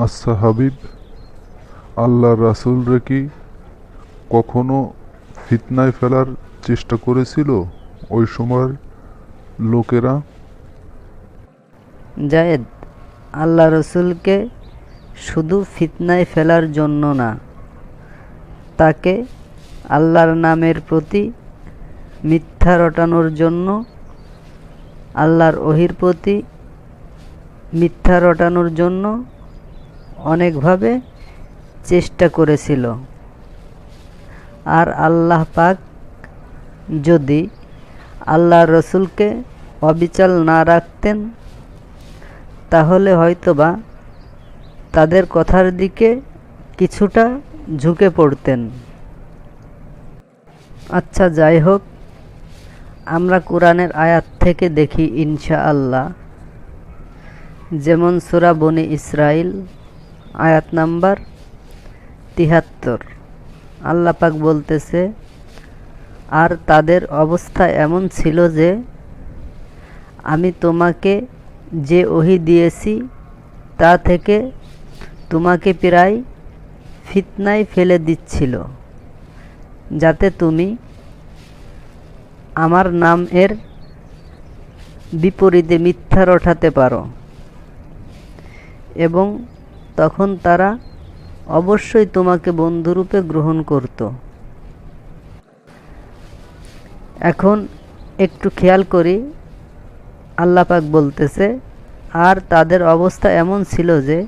আচ্ছা হাবিব, আল্লাহর রাসূলরে কি কখনো ফিতনায় ফেলার চেষ্টা করেছিল ওই সময়ের লোকেরা? জায়েদ, আল্লাহ রসুলকে শুধু ফিতনায় ফেলার জন্য না, তাকে আল্লাহর নামের প্রতি মিথ্যা রটানোর জন্য, আল্লাহর ওহির প্রতি মিথ্যা রটানোর জন্য অনেকভাবে চেষ্টা করেছিল। আর আল্লাহ পাক যদি আল্লাহর রসুলকে অবিচল না রাখতেন, তাহলে হয়তোবা তাদের কথার দিকে কিছুটা ঝুঁকে পড়তেন। আচ্ছা, যাই হোক, আমরা কোরআনের আয়াত থেকে দেখি ইনশাআল্লাহ। যেমন সূরা বনী ইসরাইল আয়াত নাম্বার ৭৩, আল্লাহ পাক বলতেছে, আর তাদের অবস্থা এমন ছিল যে আমি তোমাকে যে ওহী দিয়েছি তা থেকে তোমাকে প্রায় ফিতনায় ফেলে দিচ্ছিল, যাতে তুমি আমার নাম এর বিপরীতে মিথ্যা রটাতে পারো। এবং তখন তারা অবশ্যই তোমাকে বন্ধুরূপে গ্রহণ করত। এখন একটু খেয়াল করি, আল্লাহ পাক বলতেছে, আর তাদের অবস্থা এমন ছিল যে,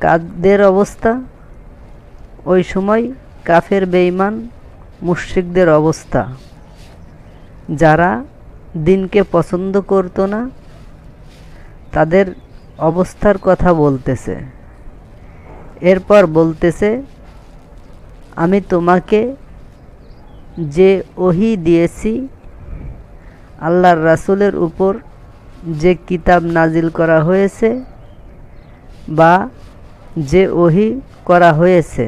কাদের অবস্থা? ওই সময় কাফের বেঈমান মুশরিকদের অবস্থা, যারা দিনকে পছন্দ করত না, তাদের অবস্থার কথা বলতেছে। এরপর বলতেছে, আমি তোমাকে যে ওহী দিয়েছি, আল্লাহর রাসূলের উপর যে কিতাব নাজিল করা হয়েছে বা যে ওহী করা হয়েছে,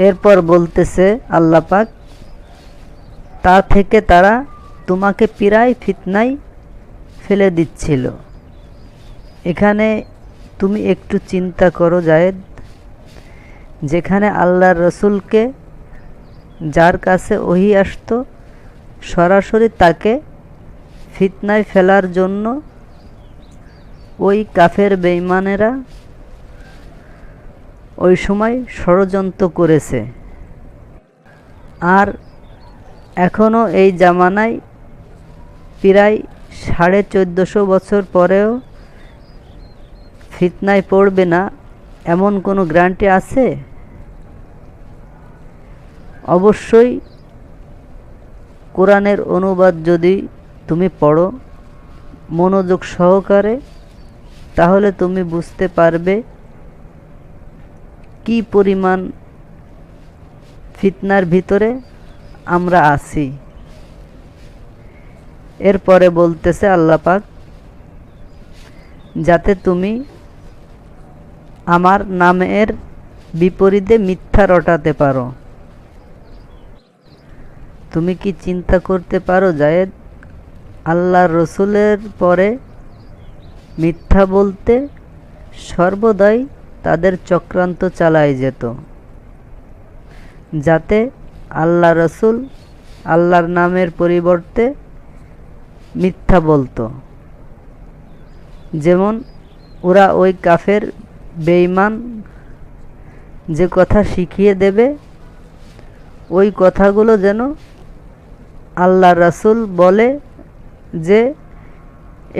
এরপর বলতেছে আল্লাহ পাক, তা থেকে তারা তোমাকে প্রায় ফিতনায় ফেলে দিচ্ছিল। এখানে তুমি একটু চিন্তা করো জায়েদ, যেখানে আল্লাহর রসুলকে যার কাছে ওহী আসতো, সরাসরি তাকে ফিতনায় ফেলার জন্য ওই কাফের বেঈমানেরা ওই সময় ষড়যন্ত্র করেছে। আর এখনও এই জামানায় প্রায় 1450 বছর পরেও ফিতনায় পড়বে না, এমন কোনো গ্যারান্টি আছে? অবশ্যই কোরআনের অনুবাদ যদি তুমি পড়ো মনোযোগ সহকারে, তাহলে তুমি বুঝতে পারবে কি পরিমাণ ফিতনার ভিতরে আমরা আছি। এরপরে বলতেছে আল্লাহ পাক, যাতে তুমি আমার নামের বিপরীতে মিথ্যা রটাতে পারো। তুমি কি চিন্তা করতে পারো জায়েদ, আল্লাহর রসুলের পরে মিথ্যা বলতে সর্বদাই তাদের চক্রান্ত চালায় যেত, যাতে আল্লাহ রসুল আল্লাহর নামের পরিবর্তে মিথ্যা বলতো। যেমন ওরা ওই কাফের বেঈমান যে কথা শিখিয়ে দেবে, ওই কথাগুলো যেন আল্লাহ রাসূল বলে যে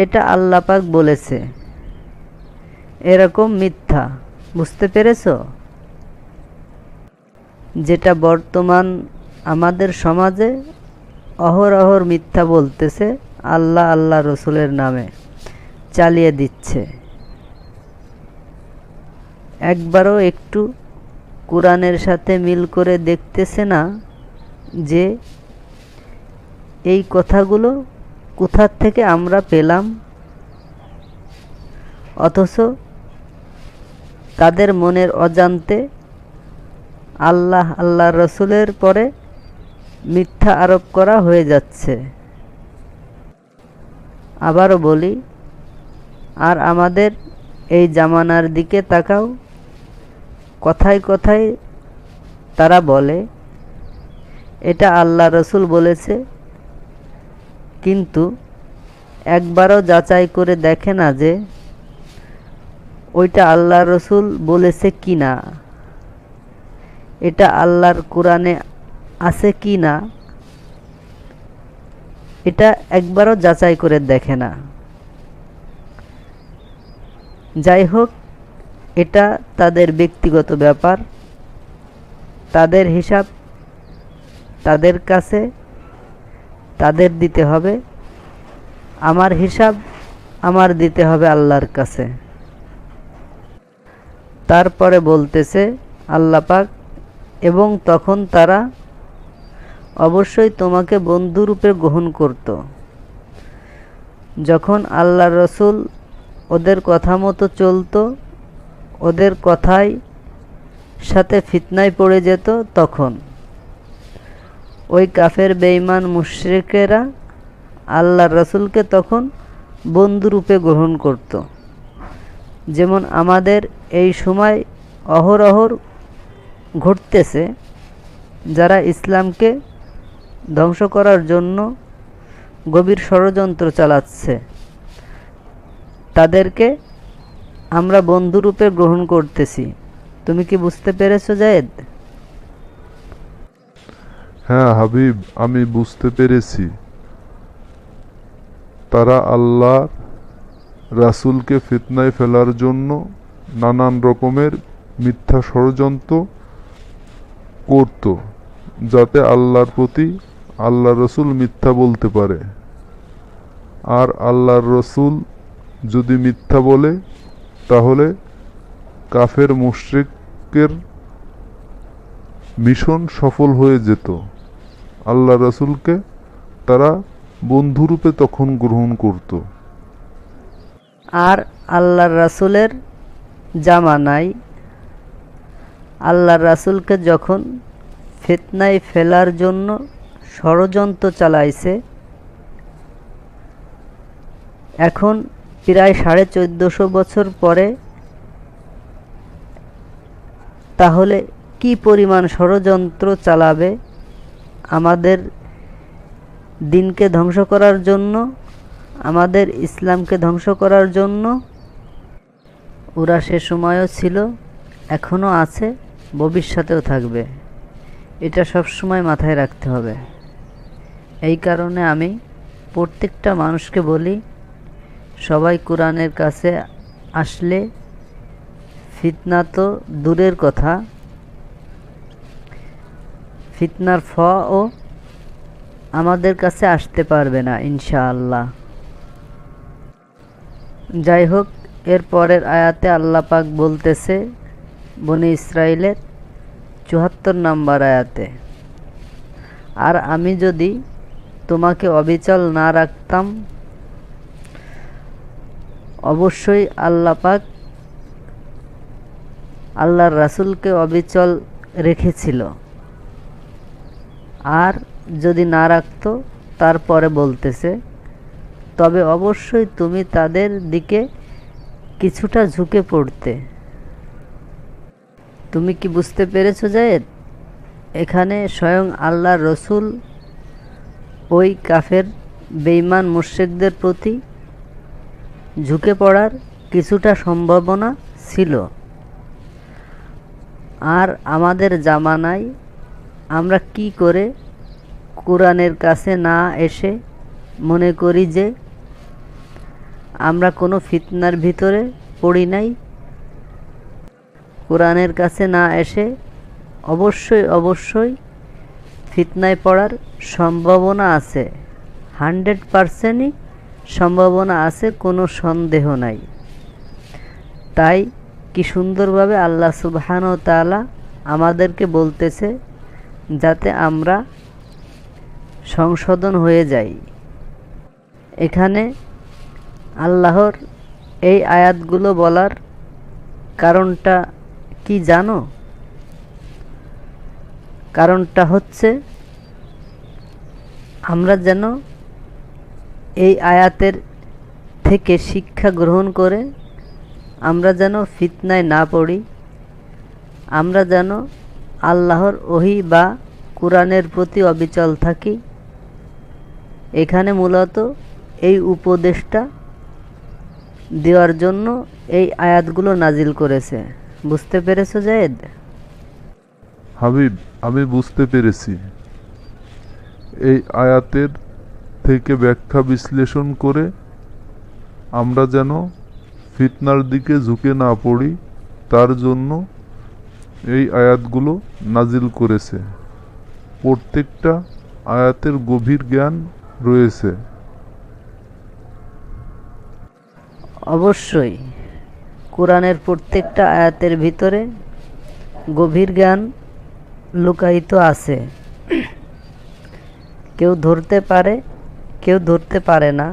এটা আল্লাহ পাক বলেছে, এরকম মিথ্যা। বুঝতে পেরেছো? যেটা বর্তমান আমাদের সমাজে অহরহর মিথ্যা বলতেছে, আল্লাহ আল্লাহ রসুলের নামে চালিয়ে দিচ্ছে। একবারও একটু কোরআনের সাথে মিল করে দেখতেছে না যে এই কথাগুলো কোথা থেকে আমরা পেলাম, অথচ তাদের মনের অজান্তে আল্লাহ আল্লাহ রসুলের পরে মিথ্যা আরোপ করা হয়ে যাচ্ছে। আবারও বলি, আর আমাদের এই জামানার দিকে তাকাও, কথায় কথায় তারা বলে এটা আল্লাহ রসুল বলেছে, কিন্তু একবারও যাচাই করে দেখে না যে ওইটা আল্লাহ রসুল বলেছে কি না, এটা আল্লাহর কোরআনে আছে কি না, এটা একবারও যাচাই করে দেখে না। যাই হোক, এটা তাদের ব্যক্তিগত ব্যাপার, তাদের হিসাব তাদের কাছে, তাদের দিতে হবে। আমার হিসাব আমার দিতে হবে আল্লাহর কাছে। তারপরে বলতেছে আল্লাহ পাক, এবং তখন তারা অবশ্যই তোমাকে বন্ধুরূপে গ্রহণ করত। যখন আল্লাহ রসুল ওদের কথা মতো চলত, ওদের কথাই সাথে ফিতনায় পড়ে যেত, তখন ওই কাফের বেঈমান মুশরিকেরা আল্লাহর রসুলকে তখন বন্ধুরূপে গ্রহণ করত। যেমন আমাদের এই সময় অহরহ ঘটতেছে, যারা ইসলামকে ধ্বংস করার জন্য গভীর ষড়যন্ত্র চালাচ্ছে, তাদেরকে আমরা বন্ধুরূপে গ্রহণ করতেছি। তুমি কি বুঝতে পেরেছো জায়েদ? হ্যাঁ হাবিব, আমি বুঝতে পেরেছি। তারা আল্লাহ রাসূলকে ফিতনায় ফেলার জন্য নানান রকমের মিথ্যা ষড়যন্ত্র করত, যাতে আল্লাহর প্রতি আল্লাহ রসুল মিথ্যা বলতে পারে। আর আল্লাহর রসুল যদি মিথ্যা বলে, তাহলে কাফের মুশরিকের মিশন সফল হয়ে যেত। আল্লাহ রসুলকে তারা বন্ধুরূপে তখন গ্রহণ করত। আর আল্লাহর রাসূলের জামানায় আল্লাহর রাসূলকে যখন ফিতনায় ফেলার জন্য ষড়যন্ত্র চালাইছে, এখন প্রায় 1450 বছর পরে, তাহলে কি পরিমাণ ষড়যন্ত্র চালাবে আমাদের দিনকে ধ্বংস করার জন্য, আমাদের ইসলামকে ধ্বংস করার জন্য। ওরা সে সময়ও ছিল, এখনও আছে, ভবিষ্যতেও থাকবে। এটা সব সময় মাথায় রাখতে হবে। এই কারণে আমি প্রত্যেকটা মানুষকে বলি, সবাই কোরআনের কাছে আসলে ফিতনা তো দূরের কথা, ফিতনার ফও আমাদের কাছে আসতে পারবে না ইনশাআল্লাহ। যাই হোক, এর পরের আয়াতে আল্লাহ পাক বলতেছে বনি ইসরাইলের 74 নম্বর আয়াতে, আর আমি যদি তোমাকে অবিচল না রাখতাম, অবশ্যই আল্লাহ পাক আল্লাহর রাসূলকে অবিচল রেখেছিল। আর যদি না রাখতো, তারপরে বলতেছে তবে অবশ্যই তুমি তাদের দিকে কিছুটা ঝুঁকে পড়তে। তুমি কি বুঝতে পেরেছো জায়েদ? এখানে স্বয়ং আল্লাহর রসুল ওই কাফের বেঈমান মুশরিকদের প্রতি ঝুঁকে পড়ার কিছুটা সম্ভাবনা ছিল। আর আমাদের জামানায় আমরা কি করে কোরআনের কাছে না এসে মনে করি যে আমরা কোনো ফিতনার ভিতরে পড়ি নাই? কোরআনের কাছে না এসে অবশ্যই অবশ্যই ফিতনায় পড়ার সম্ভাবনা আছে, 100%ই সম্ভাবনা আছে, কোনো সন্দেহ নাই। তাই কি সুন্দরভাবে আল্লাহ সুবহানাহু ওয়া তাআলা আমাদেরকে বলতেছে যাতে আমরা সংশোধন হয়ে যাই। এখানে আল্লাহর এই আয়াতগুলো বলার কারণটা কি জানো? কারণটা হচ্ছে আমরা যেন এই আয়াতের থেকে শিক্ষা গ্রহণ করে আমরা যেন ফিতনায় না পড়ি, আমরা যেন আল্লাহর ওহী বা কোরআনের প্রতি অবিচল থাকি। এখানে মূলত এই উপদেশটা দেওয়ার জন্য এই আয়াতগুলো নাজিল করেছে। বুঝতে পেরেছো জায়েদ? হাবিব, আমি বুঝতে পেরেছি। এই আয়াতের থেকে ব্যাখ্যা বিশ্লেষণ করে আমরা যেন ফিতনার দিকে ঝুঁকে না পড়ি, তার জন্য এই আয়াতগুলো নাজিল করেছে। প্রত্যেকটা আয়াতের গভীর জ্ঞান রয়েছে। অবশ্যই কোরআনের প্রত্যেকটা আয়াতের ভিতরে গভীর জ্ঞান লুকায়িত আছে। কেউ ধরতে পারে, কেউ ধরতে পারে না।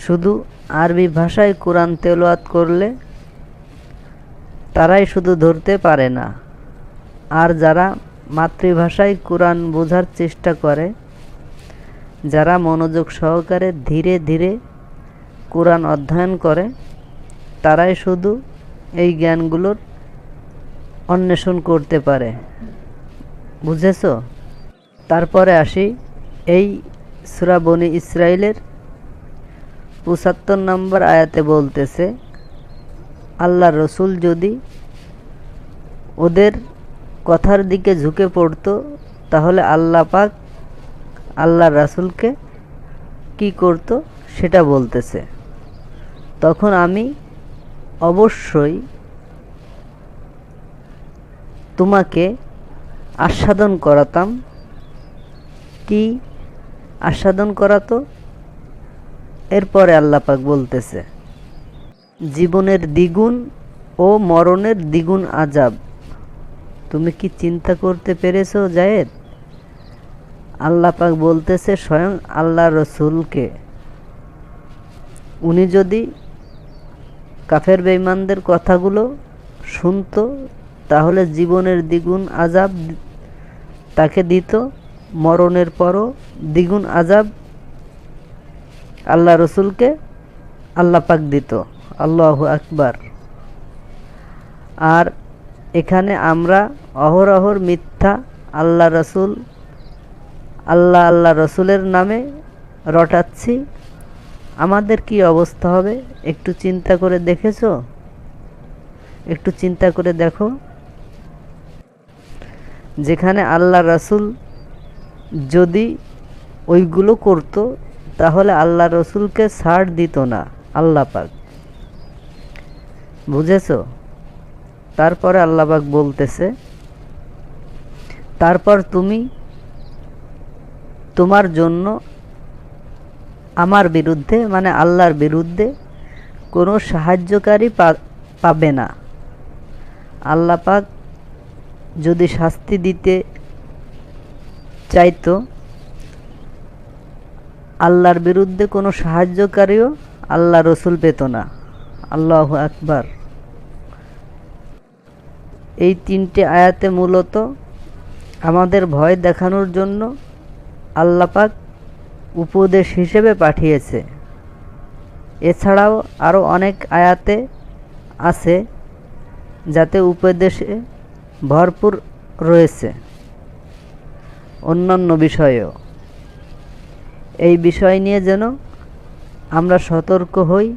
শুধু আরবি ভাষায় কোরআন তেলাওয়াত করলে তারাই শুধু ধরতে পারে না, আর যারা মাতৃভাষায় কোরআন বোঝার চেষ্টা করে, যারা মনোযোগ সহকারে ধীরে ধীরে কোরআন অধ্যয়ন করে, তারাই শুধু এই জ্ঞানগুলোর অন্বেষণ করতে পারে। বুঝেছো? তারপরে আসি এই সূরা বনী ইসরাইলের ৭৫ নম্বর আয়াতে বলতেছে, আল্লাহ রসুল যদি ওদের কথার দিকে ঝুঁকে পড়তো তাহলে আল্লাহ পাক আল্লাহ রাসূলকে কি করত সেটা বলতেছে। তখন আমি অবশ্যই তোমাকে আস্বাদন করাতাম। কি আস্বাদন করাতো? এরপরে আল্লাহ পাক বলতেছে, জীবনের দ্বিগুণ ও মরণের দ্বিগুণ আযাব। তুমি কি চিন্তা করতে পেরেছো জায়েদ? আল্লাহ পাক বলতেছে স্বয়ং আল্লাহ রসুলকে, উনি যদি কাফের বেঈমানদের কথাগুলো শুনতো তাহলে জীবনের দ্বিগুণ আযাব তাকে দিত, মরণের পরও দ্বিগুণ আযাব আল্লাহ রসুলকে আল্লাহ পাক দিত। আল্লাহু আকবার। আর এখানে আমরা অহরহর মিথ্যা আল্লাহ রসুল আল্লাহ রসুলের নামে রটাচ্ছি। আমাদের কি অবস্থা হবে একটু চিন্তা করে দেখেছো? একটু চিন্তা করে দেখো। যেখানে আল্লাহ রসুল যদি ওইগুলো করত তাহলে আল্লাহ রসুলকে ছাড় দিত না আল্লাহ পাক। বুঝেছো? তারপরে আল্লাহ পাক বলতেছে, তারপর তুমি তোমার জন্য আমার বিরুদ্ধে মানে আল্লাহর বিরুদ্ধে কোনো সাহায্যকারী পাবে না। আল্লাহ পাক যদি শাস্তি দিতে চাইতো আল্লাহর বিরুদ্ধে কোনো সাহায্যকারীও আল্লাহ রসুল পেত না। আল্লাহু আকবার। এই তিনটে আয়াতে মূলত আমাদের ভয় দেখানোর জন্য আল্লাহ পাক উপদেশ হিসেবে পাঠিয়েছে। এছাড়াও আরও অনেক আয়াতে আছে যাতে উপদেশে ভরপুর রয়েছে অন্যান্য বিষয়েও। এই বিষয় নিয়ে যেন আমরা সতর্ক হই,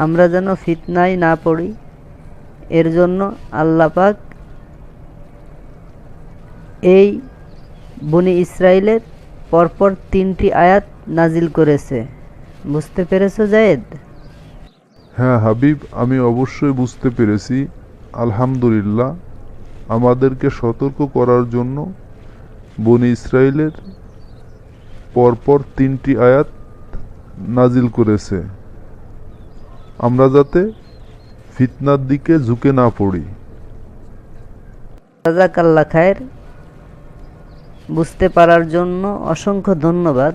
আমরা যেন ফিতনায় না পড়ি, এর জন্য আল্লাহ পাক এই বনী ইসরাইলের পরপর 3টি আয়াত নাজিল করেছে। বুঝতে পেরেছো জায়েদ? হ্যাঁ হাবিব, আমি অবশ্যই বুঝতে পেরেছি। আলহামদুলিল্লাহ, আমাদেরকে সতর্ক করার জন্য বনী ইসরাইলের পরপর 3টি আয়াত নাজিল করেছে, আমরা যাতে ফিতনার দিকে ঝুঁকে না পড়ি। জাযাকাল্লাহ খায়ের। বুঝতে পারার জন্য অসংখ্য ধন্যবাদ।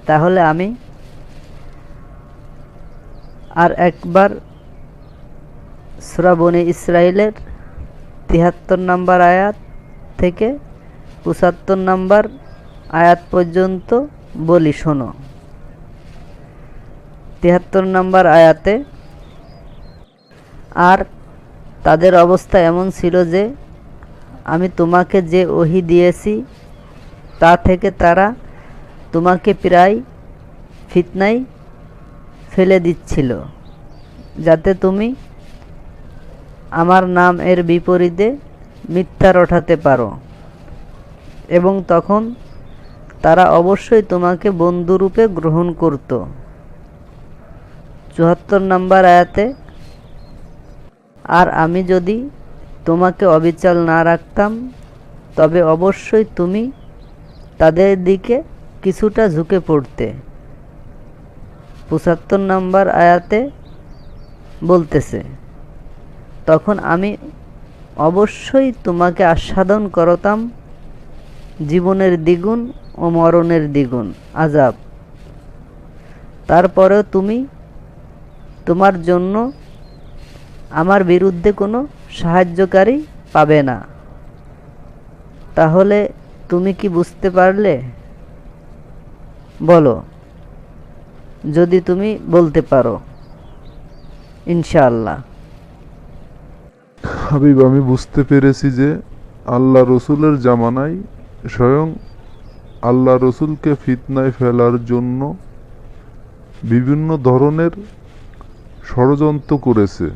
তাহলে আমি আর একবার সূরা বনী ইসরাইলের ৭৩ নম্বর আয়াত থেকে ৭৫ নম্বর আয়াত পর্যন্ত বলি, শোনো। 73 নম্বর আয়াতে, আর তাদের অবস্থা এমন ছিল যে আমি তোমাকে যে ওহী দিয়েছি তা থেকে তারা তোমাকে প্রায় ফিতনায় ফেলে দিচ্ছিল, যাতে তুমি আমার নাম এর বিপরীতে মিথ্যা রটাতে পারো, এবং তখন তারা অবশ্যই তোমাকে বন্ধুরূপে গ্রহণ করত। 74 নম্বর আয়াতে, আর আমি যদি তোমাকে অবিচল না রাখতাম তবে অবশ্যই তুমি তাদের দিকে কিছুটা ঝুঁকে পড়তে। 75 নম্বর আয়াতে বলতেছে, তখন আমি অবশ্যই তোমাকে আস্বাদন করতাম জীবনের দ্বিগুণ ও মরণের দ্বিগুণ আযাব, তারপরেও তুমি তোমার জন্য আমার বিরুদ্ধে কোনো সাহায্যকারী পাবে না। তাহলে তুমি কি বুঝতে পারলে? বলো, যদি তুমি বলতে পারো ইনশাআল্লাহ। হাবিব, আমি বুঝতে পেরেছি যে আল্লাহ রসুলের জামানায় স্বয়ং আল্লাহ রসুলকে ফিতনায় ফেলার জন্য বিভিন্ন ধরনের ষড়যন্ত্র করেছে,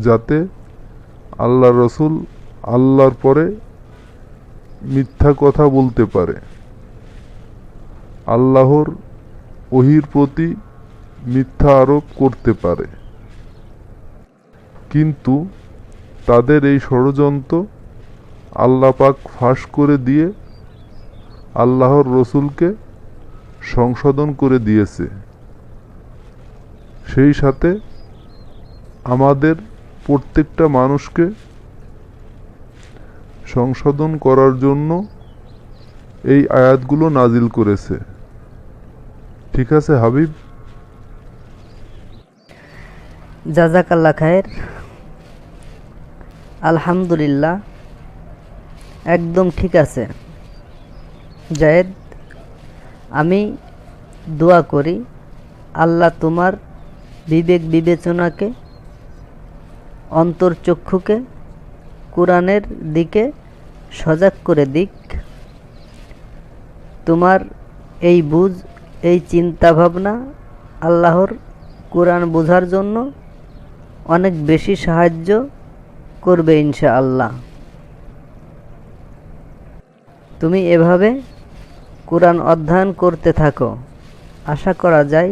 যাতে আল্লাহ রসুল আল্লাহর পরে মিথ্যা কথা বলতে পারে, আল্লাহর ওহীর প্রতি মিথ্যা আরোপ করতে পারে। কিন্তু তাদের এই ষড়যন্ত্র আল্লাহ পাক ফাঁস করে দিয়ে আল্লাহর রসুলকে সংশোধন করে দিয়েছে। সেই সাথে আমাদের প্রত্যেকটা মানুষকে সংশোধন করার জন্য এই আয়াতগুলো নাজিল করেছে। ঠিক আছে হাবিব? জাযাকাল্লাহ খায়ের। আলহামদুলিল্লাহ, একদম ঠিক আছে জায়েদ। আমি দোয়া করি আল্লাহ তোমার বিবেক বিবেচনাকে, অন্তর্চক্ষুকে কোরআনের দিকে সজাগ করে দিক। তোমার এই বুঝ, এই চিন্তা ভাবনা আল্লাহর কোরআন বোঝার জন্য অনেক বেশি সাহায্য করবে ইনশাআল্লাহ। তুমি এভাবে কোরআন অধ্যয়ন করতে থাকো। আশা করা যায়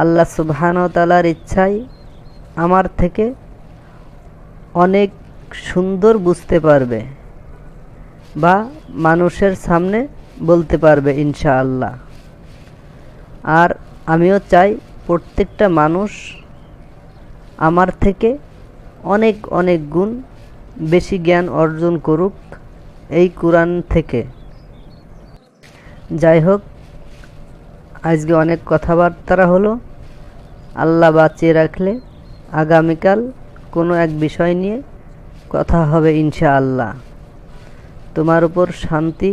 আল্লাহ সুবহানাহু ওয়া তাআলার ইচ্ছায় আমার থেকে অনেক সুন্দর বুঝতে পারবে বা মানুষের সামনে বলতে পারবে ইনশাআল্লাহ। আর আমিও চাই প্রত্যেকটা মানুষ আমার থেকে অনেক অনেক গুণ বেশি জ্ঞান অর্জন করুক এই কোরআন থেকে। যাই হোক, আজকে অনেক কথাবার্তা হলো। আল্লাহ বাঁচিয়ে রাখলে আগামীকাল কোনো এক বিষয় নিয়ে কথা হবে ইনশাআল্লাহ। তোমার উপর শান্তি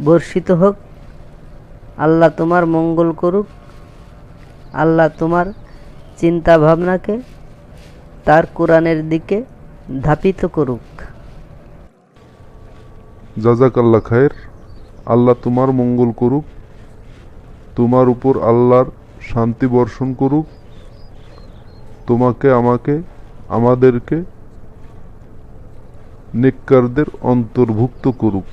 বর্ষিত হোক। আল্লাহ তোমার মঙ্গল করুক। আল্লাহ তোমার চিন্তা ভাবনাকে তার কোরআনের দিকে ধাপিত করুক। জাযাকাল্লাহ খায়ের। আল্লাহ তোমার মঙ্গল করুক, তোমার উপর আল্লাহর শান্তি বর্ষণ করুক, তোমাকে, আমাকে, আমাদেরকে নেককারদের অন্তর্ভুক্ত করুক।